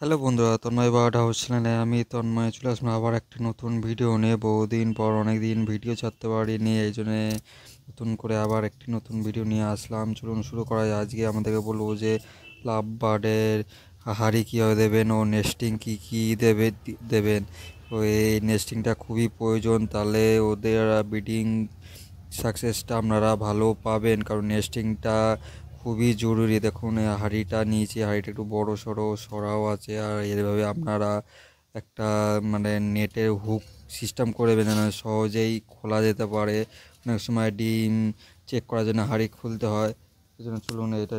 Hello বন্ধুরা, তন্ময় বারোটা house চ্যানেলে আমি তন্ময় চলে আসলাম আবার একটা নতুন ভিডিও নিয়ে। বহুদিন পর অনেক দিন ভিডিও ছাড়তে পারিনি, এই জন্যে নতুন করে আবার একটি নতুন ভিডিও নিয়ে আসলাম। চলুন শুরু করা যায়। আজকে আমাদেরকে বলবো যে লাভ বার্ডের হাঁড়ি কীভাবে দেবেন ও নেস্টিং কী কী দেবেন। তো এই নেস্টিংটা খুবই প্রয়োজন, তাহলে ওদের ব্রিডিং সাকসেসটা আপনারা ভালো পাবেন, কারণ নেস্টিংটা খুবই জরুরি। দেখুন এই হাঁড়িটা নিয়েছি, হাঁড়িটা একটু বড় সড়ো সরাও আছে, আর এভাবে আপনারা একটা মানে নেটের হুক সিস্টেম করে দেবেন যেন সহজেই খোলা যেতে পারে। অনেক সময় ডিম চেক করার জন্য হাঁড়ি খুলতে হয়, এই জন্য চলুন এটা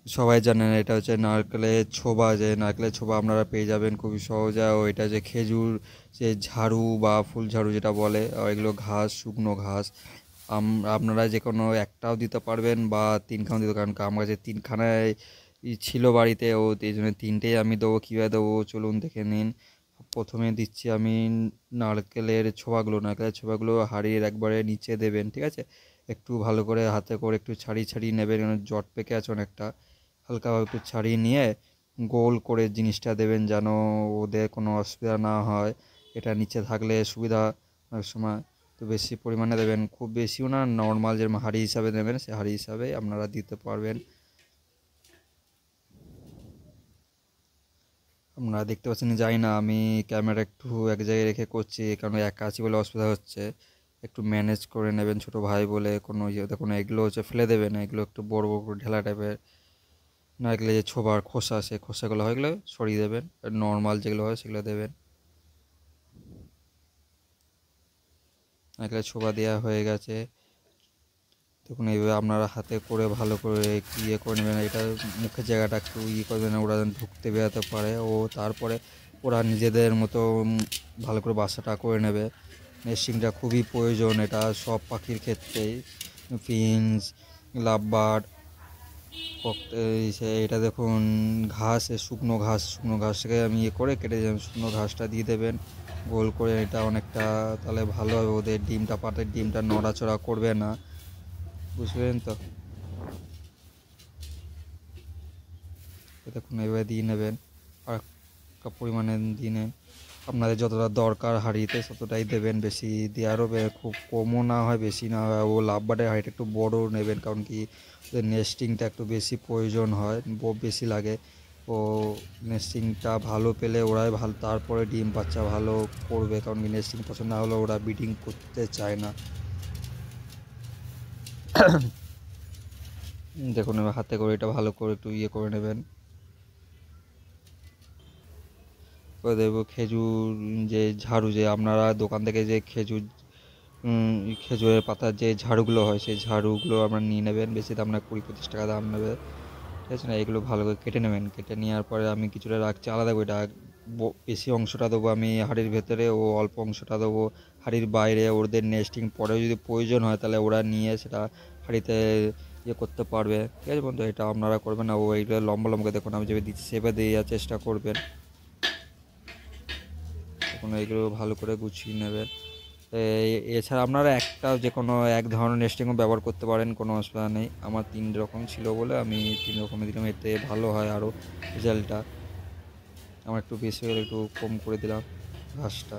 সবাই জানেন এটা হচ্ছে নারকেলের ছোবা। যে নারকেলের ছোবা আপনারা পেয়ে যাবেন খুবই সহজে। ও এটা যে খেজুর যে ঝাড়ু বা ফুল ঝাড়ু যেটা বলে, এগুলো ঘাস, শুকনো ঘাস আপনারা যে কোনো একটাও দিতে পারবেন বা তিনখানাও দিতে, কারণ আমার কাছে তিনখানায় ছিল বাড়িতে, ও এই জন্য তিনটেই আমি দেবো। কীভাবে দেবো চলুন দেখে নিন। প্রথমে দিচ্ছি আমি নারকেলের ছোবাগুলো হাঁড়ির একবারে নিচে দেবেন, ঠিক আছে। একটু ভালো করে হাতে করে একটু ছাড়িয়ে ছাড়িয়ে নেবেন, কারণ জট পেকে আছে অনেকটা। হালকাভাবে একটু ছাড়িয়ে নিয়ে গোল করে জিনিসটা দেবেন যেন ওদের কোনো অসুবিধা না হয়। এটা নিচে থাকলে সুবিধা অনেক সময়। তো বেশি পরিমাণে দেবেন, খুব বেশিও না, নর্মাল যেরকম হাঁড়ি হিসাবে দেবেন সেই হাঁড়ি হিসাবে আপনারা দিতে পারবেন। আপনারা দেখতে পাচ্ছেন জানি না, আমি ক্যামেরা একটু এক জায়গায় রেখে করছি, কারণ একা আছি বলে অসুবিধা হচ্ছে। একটু ম্যানেজ করে নেবেন, ছোটো ভাই বলে কোনো ইয়ে দেখুন, এগুলো হচ্ছে ফেলে দেবেন, এগুলো একটু বড় বড় করে ঢেলা টাইপের। নারকেলে যে ছোবার খোসা, সেই খোসাগুলো হয় এগুলো সরিয়ে দেবেন, নর্মাল যেগুলো হয় সেগুলো দেবেন। নারকেলের ছোবা দেওয়া হয়ে গেছে। দেখুন এইভাবে আপনারা হাতে করে ভালো করে ইয়ে করে নেবেন। এটা মুখের জায়গাটা একটু ইয়ে করবেন, ওরা যেন ঢুকতে বেরোতে পারে। ও তারপরে ওরা নিজেদের মতো ভালো করে বাসাটা করে নেবে। নেস্টিংটা খুবই প্রয়োজন, এটা সব পাখির ক্ষেত্রেই। ফিঞ্চ, লাভবার্ড, এটা দেখুন ঘাস, শুকনো ঘাসকে আমি ইয়ে করে কেটে দেবেন, শুকনো ঘাসটা দিয়ে দেবেন গোল করে। এটা অনেকটা তাহলে ভালো হবে, ওদের ডিমটা পাটের ডিমটা নড়াচড়া করবে না, বুঝলেন তো। দেখুন এভাবে দিয়ে নেবেন, আর একটা পরিমাণে দিয়ে নেন। আপনাদের যতটা দরকার হাঁড়িতে ততটাই দেবেন, বেশি দেওয়ারও খুব কমও না হয় বেশি না হয়। ও লাভবার্ডের হাঁড়িটা একটু বড় নেবেন, কারণ কি ওদের নেস্টিংটা একটু বেশি প্রয়োজন হয়, বেশি লাগে। ও নেস্টিংটা ভালো পেলে ওরাই ভালো, তারপরে ডিম বাচ্চা ভালো করবে, কারণ কি নেস্টিং পছন্দ না হলে ওরা ব্রিডিং করতে চায় না। দেখুন এবার হাতে করে এটা ভালো করে একটু ইয়ে করে নেবেন। করে দেবো খেজুর, যে ঝাড়ু, যে আপনারা দোকান থেকে যে খেজুরের পাতার যে ঝাড়ুগুলো হয় সেই ঝাড়ুগুলো আপনারা নিয়ে নেবেন। বেশি দাম না, 20-25 টাকা দাম নেবে, ঠিক আছে না। এগুলো ভালো করে কেটে নেবেন, কেটে নেওয়ার পরে আমি কিছুটা রাখছি আলাদা করে। এটা বেশি অংশটা দেবো আমি হাঁড়ির ভেতরে, ও অল্প অংশটা দেবো হাঁড়ির বাইরে। ওদের নেস্টিং পরেও যদি প্রয়োজন হয় তাহলে ওরা নিয়ে সেটা হাঁড়িতে ইয়ে করতে পারবে, ঠিক আছে বন্ধু। এটা আপনারা করবেন না, ও এইগুলো লম্বা লম্বা দেখুন আমি যেভাবে দিচ্ছি সেভাবে দেওয়ার চেষ্টা করবেন। এখন এইগুলো ভালো করে গুছিয়ে নেবেন। এছাড়া আপনারা একটা যে কোনো এক ধরনের নেস্টিংও ব্যবহার করতে পারেন, কোনো অসুবিধা নেই। আমার 3 রকম ছিল বলে আমি 3 রকমের দিলাম, এতে ভালো হয় আরও রেজাল্টটা। আমার একটু বেশি হলে একটু কম করে দিলাম ঘাসটা।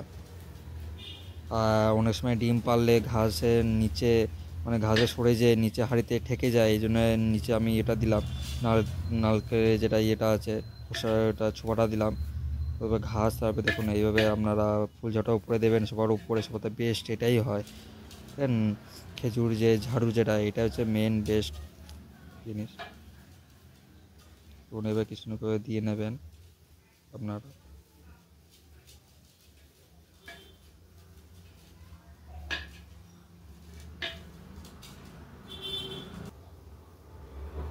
আর অনেক সময় ডিম পারলে ঘাসের নিচে মানে ঘাসে সরে যেয়ে নিচে হাঁড়িতে ঠেকে যায়, এই জন্য নিচে আমি এটা দিলাম, নারকেলের যেটা ইয়েটা আছে ওটা ছোপাটা দিলাম। তবে ঘাস, তারপরে দেখুন এইভাবে আপনারা ফুল ঝাঁটা উপরে দেবেন, সবার উপরে সবার বেস্ট এটাই হয়। দেখেন খেজুর যে ঝাড়ু যেটা, এটা হচ্ছে মেন বেস্ট জিনিস। তো এবার কিছু করে দিয়ে নেবেন আপনারা।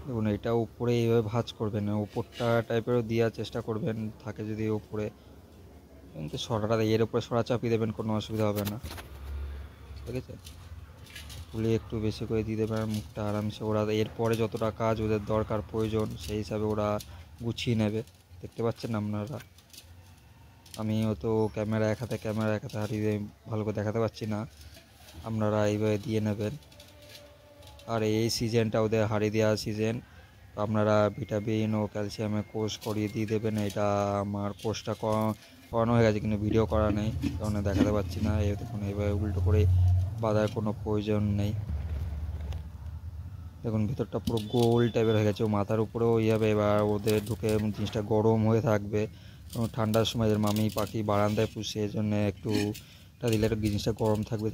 দেখুন এটা উপরে এইভাবে ভাঁজ করবেন, উপরটা টাইপেরও দেওয়ার চেষ্টা করবেন, থাকে যদি উপরে। কিন্তু সরাটা এর উপরে সরা চাপিয়ে দেবেন, কোনো অসুবিধা হবে না, ঠিক আছে। ফুলে একটু বেশি করে দিয়ে দেবেন, আর মুখটা আরামসে ওরা এরপরে যতটা কাজ ওদের দরকার প্রয়োজন সেই হিসাবে ওরা গুছিয়ে নেবে। দেখতে পাচ্ছেন আপনারা, আমিও তো ক্যামেরা এক হাতে হারিয়ে ভালো করে দেখাতে পারছি না। আপনারা এইভাবে দিয়ে নেবেন। আর এই সিজনটা ওদের হাঁড়ি দেওয়ার সিজন, আপনারা ভিটামিন ও ক্যালসিয়ামের কোর্স করিয়ে দিয়ে দেবেন। এটা আমার কোর্সটা করানো হয়ে গেছে, কিন্তু ভিডিও করা নেই, কারণ দেখাতে পাচ্ছি না। এই দেখুন এইভাবে উল্টো করে বাঁধার কোনো প্রয়োজন নেই। দেখুন ভিতরটা পুরো গোল টাইপের হয়ে গেছে, ও মাথার উপরেও যাবে। এবার ওদের ঢুকে জিনিসটা গরম হয়ে থাকবে, এবং ঠান্ডার সময় এদের মামি পাখি বারান্দায় পুষে, এই জন্য একটুটা দিলে একটু জিনিসটা গরম থাকবে।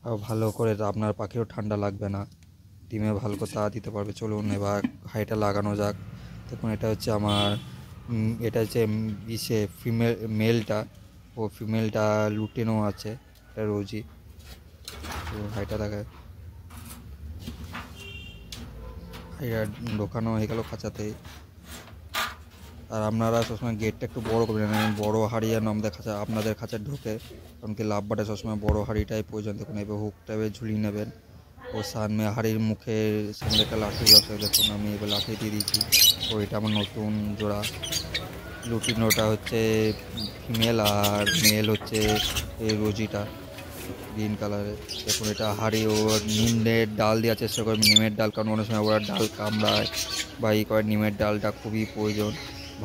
আর ভালো করে আপনার পাখিরও ঠান্ডা লাগবে না, ডিমে ভালো করে তা দিতে পারবে। চলুন এবার হাঁড়িটা লাগানো যাক। দেখুন এটা হচ্ছে আমার এটা হচ্ছে মেলটা, ও ফিমেলটা লুটেনো আছে, এটা রোজি। তো হাঁড়িটা দেখা হাঁড়িটা ঢোকানো হয়ে গেল খাঁচাতে। আর আপনারা সবসময় গেটটা একটু বড় করবেন, বড় হাঁড়ি যেন আপনাদের খাঁচায় ঢোকে, কারণ কি লাভ বাটে সবসময় বড় হাঁড়িটাই প্রয়োজন। দেখুন এবার হুক টাইপে ঝুলিয়ে নেবেন। ও সামনে হাঁড়ির মুখের সামনে একটা লাঠি আছে, দেখুন আমি এবার লাঠি দিয়ে দিয়েছি। ও এটা আমার নতুন জোড়া। লুটিনোটা হচ্ছে ফিমেল, আর মেল হচ্ছে এই রোজিটা, গ্রিন কালারের। দেখুন এটা হাঁড়ি, ও নিমের ডাল দেওয়ার চেষ্টা করবে, নিমের ডাল, কারণ অনেক সময় ওরা ডাল কামড়ায় বা করে। নিমের ডালটা খুবই প্রয়োজন,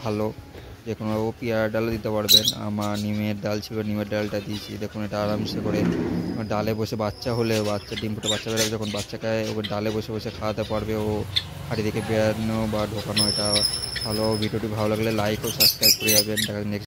ভালো। যে কোনো ও পেয়ারা ডালও দিতে পারবেন, আমার নিমের ডাল ছিল, নিমের ডালটা দিয়েছি। দেখুন এটা আরামসে করে ডালে বসে, বাচ্চা হলে বাচ্চা ডিম ফুটে বাচ্চা বেরোবে, যখন বাচ্চাকে ওকে ডালে বসে বসে খাওয়াতে পারবে। ও হাঁড়ি থেকে বেরানো বা ঢোকানো এটা ভালো। ভিডিওটি ভালো লাগলে লাইক ও সাবস্ক্রাইব করে যাবেন। দেখা নেক্সট